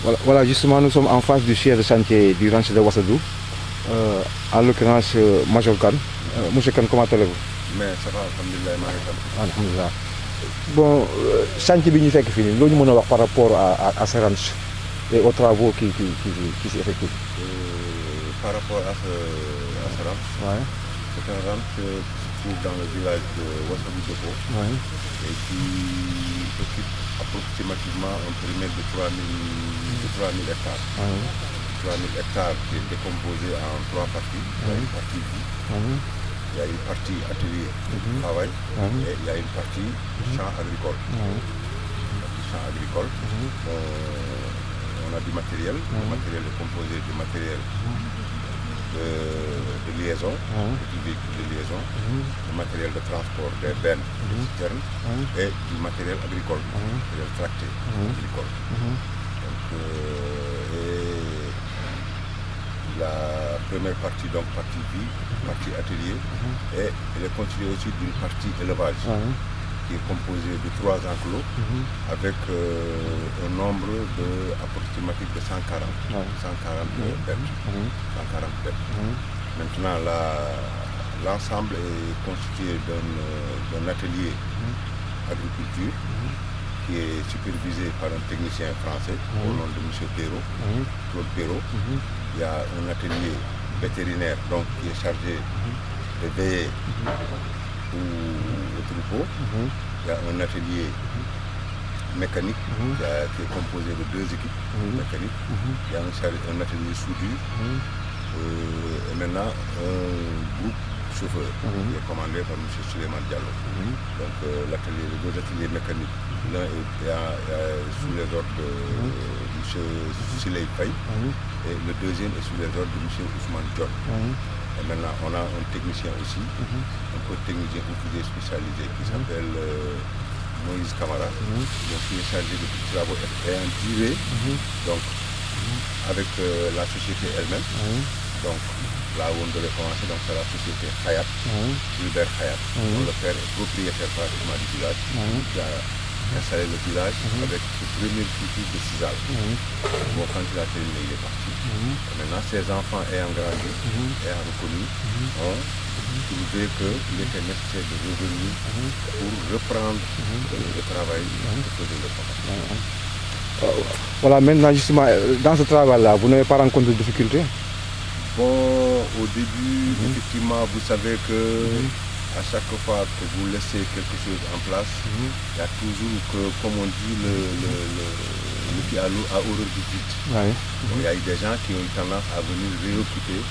Voilà, justement, nous sommes en face du siège de chantier du ranch de Wassadou, en l'occurrence Major Khan. Monsieur Khan, comment allez-vous? Mais ça va, alhamdulillah. Bon, chantier bi ñu fekk fii nii loo ñu mën a wax par rapport à ce ranch et aux travaux qui s'y effectuent. Par rapport à ce ranch, Ouais. c'est un ranch qui se trouve dans le village de Wassadou Dépôt Ouais. et qui occupe approximativement un périmètre de 3000 hectares. Ouais. 3000 hectares qui est décomposé en 3 parties. Il y a une partie vie, il y a une partie atelier de travail et il y a une partie champ agricole. Champ agricole. On a du matériel. Le matériel est composé du matériel de liaison, du véhicule de liaison, du matériel de transport des bennes, des citernes et du matériel agricole, matériel tracté agricole. Donc, la première partie, donc partie vie, partie atelier, et elle est constituée aussi d'une partie élevage qui est composée de 3 enclos avec un nombre approximatif de 140 bêtes. 140 bêtes. Maintenant, l'ensemble est constitué d'un atelier agriculture qui est supervisé par un technicien français au nom de M. Perrault, Claude Perrault. Il y a un atelier vétérinaire donc, qui est chargé de veiller au troupeau. Il y a un atelier mécanique qui est composé de 2 équipes mécaniques. Il y a un atelier soudure et maintenant un groupe chauffeur qui est commandé par M. Suleiman Diallo. Donc les 2 ateliers mécaniques, l'un est sous les ordres de M. Siley Faye et le deuxième est sous les ordres de M. Ousmane Diop. Et maintenant on a un technicien aussi, un technicien ouvrier spécialisé qui s'appelle Moïse Camara, donc qui est chargé de tous les travaux et en durée, donc avec la société elle-même. Donc là où on devait commencer, donc c'est la société Hayat, Gilbert Hayat, dont le père est propriétaire pratiquement du village, qui a installé le village avec le premier culture de Cisal. Bon, quand il a terminé, il est parti. Et maintenant, ses enfants ayant grandi, ayant reconnu, ont trouvé qu'il était nécessaire de revenir pour reprendre le travail que faisait le papa. Voilà, maintenant justement, dans ce travail-là, vous n'avez pas rencontré de difficultés? Bon, au début, effectivement, vous savez que à chaque fois que vous laissez quelque chose en place, il y a toujours que, comme on dit, le qui a horreur du vide. Il y a eu des gens qui ont eu tendance à venir réoccuper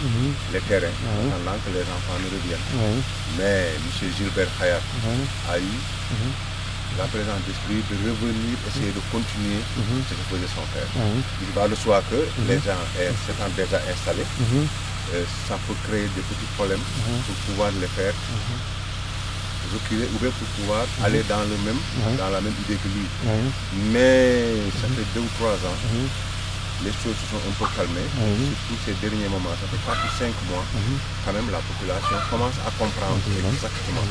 les terrains, pendant que les enfants ne reviennent. Mais M. Gilbert Hayat a eu la présence d'esprit de revenir, essayer de continuer ce que faisait son père. Il va de soi que les gens s'étant déjà installés, ça peut créer des petits problèmes pour pouvoir les faire reculer ou bien pour pouvoir aller dans la même idée que lui. Mais ça fait 2 ou 3 ans, les choses se sont un peu calmées. Surtout ces derniers moments, ça fait 4 ou 5 mois, quand même la population commence à comprendre exactement.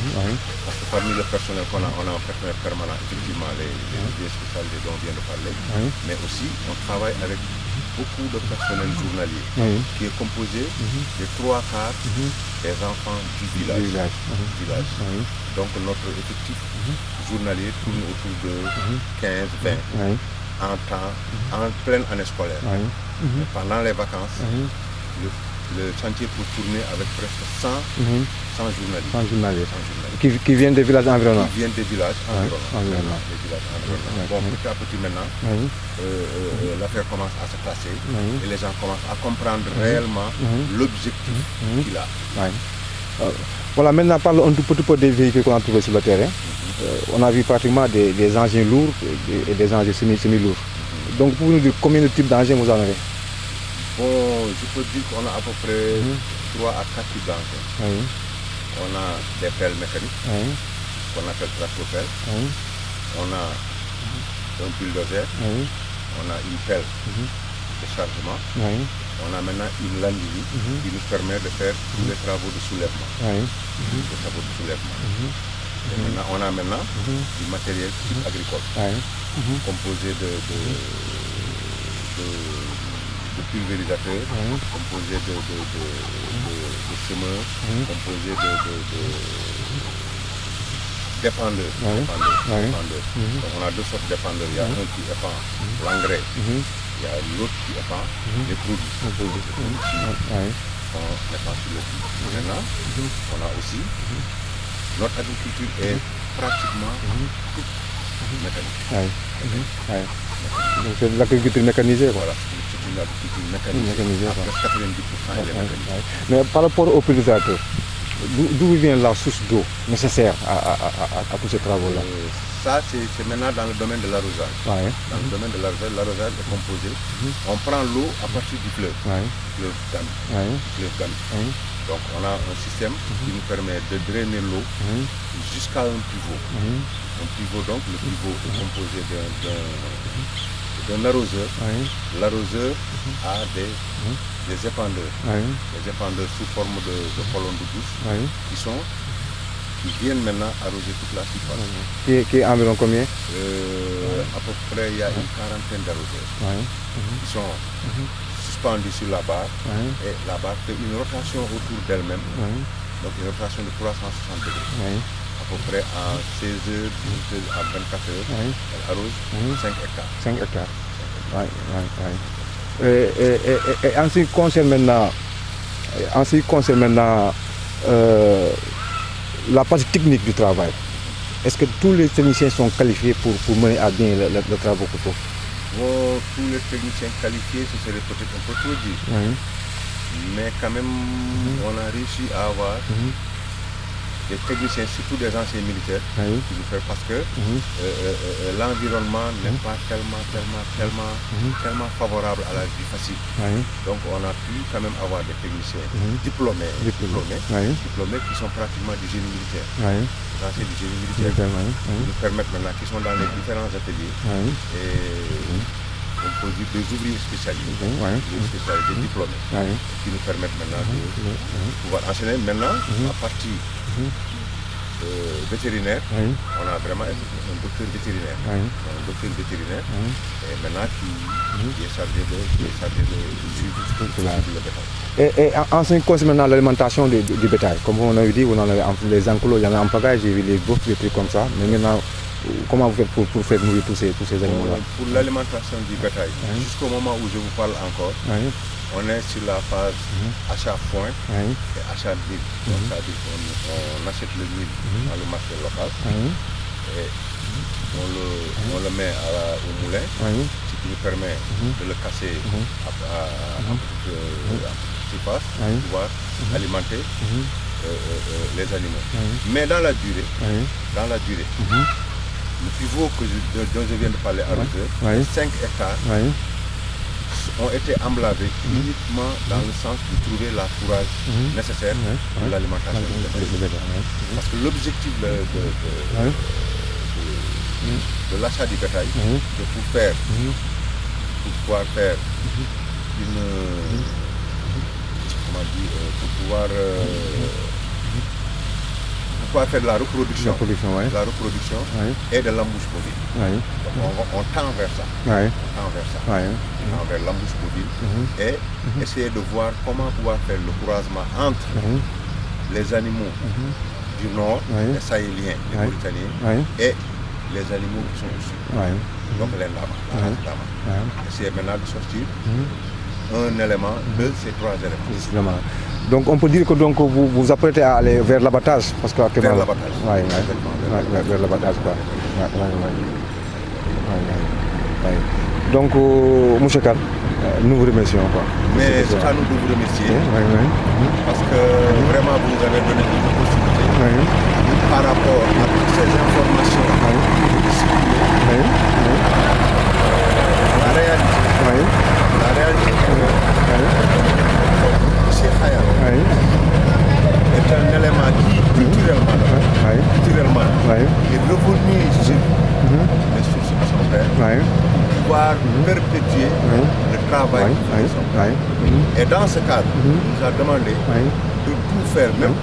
Parce que parmi le personnel qu'on a, on a un personnel permanent, effectivement, les spécialités dont on vient de parler. Mais aussi, on travaille avec beaucoup de personnel journalier qui est composé des 3 quarts des enfants du village. Donc notre effectif journalier tourne autour de 15-20 en pleine année scolaire. Pendant les vacances, le chantier peut tourner avec presque 100 journaliers. Qui viennent des villages environnants. Qui viennent des villages environnants. Bon, petit à petit maintenant, l'affaire commence à se passer et les gens commencent à comprendre réellement l'objectif qu'il a. Voilà, maintenant parlons un tout petit peu des véhicules qu'on a trouvés sur le terrain. On a vu pratiquement des engins lourds et des engins semi-lourds. Donc, pouvez nous dire combien de types d'engins vous en avez? Bon, je peux dire qu'on a à peu près 3 à 4 types d'engins. On a des pelles mécaniques, qu'on appelle tractopelles. On a un bulldozer. On a une pelle de chargement. On a maintenant une landine qui nous permet de faire tous les travaux de soulèvement. Et maintenant, on a du matériel type agricole, composé de pulvérisateurs, composé de semeurs, composé d'épandeurs. Donc on a deux sortes d'épandeurs. Il y a un qui épand l'engrais, il y a l'autre qui épand les produits. On épand sur le prix. Maintenant, on a aussi, notre agriculture est pratiquement toute mécanique. Donc c'est de l'agriculture mécanisée. Voilà, c'est une agriculture mécanisée. À presque 90% elle est mécanique. Mais par rapport aux pulvérisateurs, d'où vient la source d'eau nécessaire à tous ces travaux-là? Ça, c'est maintenant dans le domaine de l'arrosage. Dans le domaine de l'arrosage est composé. On prend l'eau à partir du fleuve, fleuve Gambie. Donc on a un système qui nous permet de drainer l'eau jusqu'à un pivot. Un pivot, donc le pivot est composé d'un arroseur. L'arroseur a des épandeurs. Les épandeurs sous forme de colonnes de douche qui viennent maintenant arroser toute la surface. Qui est environ combien? À peu près, il y a une quarantaine d'arroseurs qui sont suspendus sur la barre. Et la barre fait une rotation autour d'elle-même. Donc une rotation de 360 degrés. À peu près à 16 heures, 12 heures, à 24 heures, elle arrose 5 hectares. 5 hectares. Et en ce qui concerne maintenant, la partie technique du travail, est-ce que tous les techniciens sont qualifiés pour mener à bien le travail couteau? Tous les techniciens qualifiés, ce serait peut-être un peu trop dire. Mais quand même, on a réussi à avoir des techniciens, surtout des anciens militaires, qui nous fait parce que l'environnement n'est pas tellement favorable à la vie facile. Donc on a pu quand même avoir des techniciens diplômés qui sont pratiquement du génie militaire. Des anciens du génie militaire qui nous permettent maintenant, qui sont dans les différents ateliers. Et on produit des ouvriers spécialisés, des diplômés, qui nous permettent maintenant de pouvoir enchaîner. Maintenant, à partir vétérinaire, on a vraiment un docteur vétérinaire. Et maintenant qui est chargé de suivre le bétail. Et en ce qui concerne maintenant l'alimentation du bétail, comme on avait dit, vous en avez les enclos, il y en a en pagaille, j'ai vu les bœufs, des trucs comme ça. Mais maintenant, comment vous faites pour faire nourrir tous ces animaux-là? Pour l'alimentation du bétail, jusqu'au moment où je vous parle encore, on est sur la phase achat foin et achat mil. Donc c'est-à-dire qu'on achète le mil dans le marché local et on le met au moulin, ce qui nous permet de le casser à petite surface pour pouvoir alimenter les animaux. Mais dans la durée, le pivot dont je viens de parler à Roger, 5 hectares, ont été emblavés uniquement dans le sens de trouver la fourrage nécessaire pour l'alimentation du bétail. Parce que l'objectif de l'achat du bétail, c'est pour pouvoir faire une... comment dire, pour pouvoir faire de la reproduction, et de l'embouche bovine. Donc on tend vers ça. On tend vers l'embouche bovine et essayer de voir comment pouvoir faire le croisement entre les animaux du nord, les sahéliens, les mauritaniens, et les animaux qui sont au sud. Donc les lamas. Essayer maintenant de sortir un élément de ces trois éléments. Donc on peut dire que vous vous apprêtez à aller vers l'abattage parce que vers l'abattage. Vers l'abattage quoi. Donc M. Kane, nous vous remercions quoi. Mais c'est à nous de vous remercier parce que vraiment vous nous avez donné une possibilité par rapport à toutes ces informations la réalité Cheikh Khayat est un élément qui culturellement est revenu sur les sources de son père, pouvoir perpétuer le travail de son père. Et dans ce cadre, il nous a demandé de tout faire, même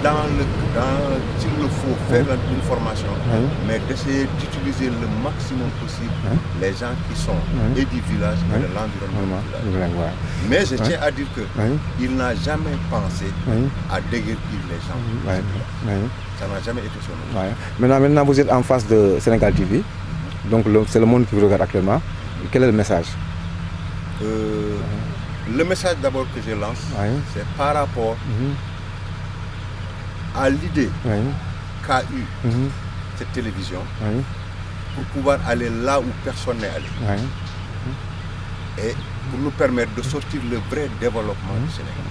s'il le faut faire une formation, mais d'essayer d'utiliser le maximum possible les gens qui sont et du village et de l'environnement du village. Mais je tiens à dire qu'il n'a jamais pensé à déguerpir les gens. Ça n'a jamais été son nom. Maintenant, vous êtes en face de Sénégal TV, donc c'est le monde qui vous regarde actuellement. Quel est le message? Le message d'abord que je lance, c'est par rapport à l'idée qu'a eu cette télévision pour pouvoir aller là où personne n'est allé. Et pour nous permettre de sortir le vrai développement du Sénégal.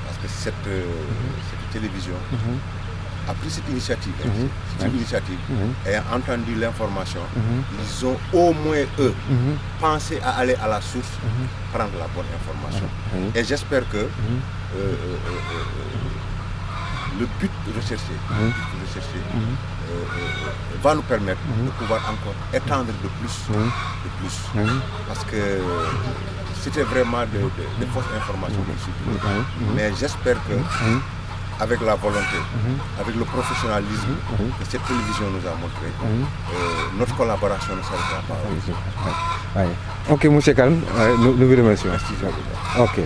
Parce que cette télévision a pris cette initiative, et a entendu l'information, ils ont au moins eux pensé à aller à la source, prendre la bonne information. Et j'espère que le but recherché, va nous permettre de pouvoir encore étendre de plus, parce que c'était vraiment de fausses informations. Mais j'espère que avec la volonté, avec le professionnalisme que cette télévision nous a montré, notre collaboration ne s'arrêtera pas. Ok, M. Kane, nous vous remercions. Merci. Ok.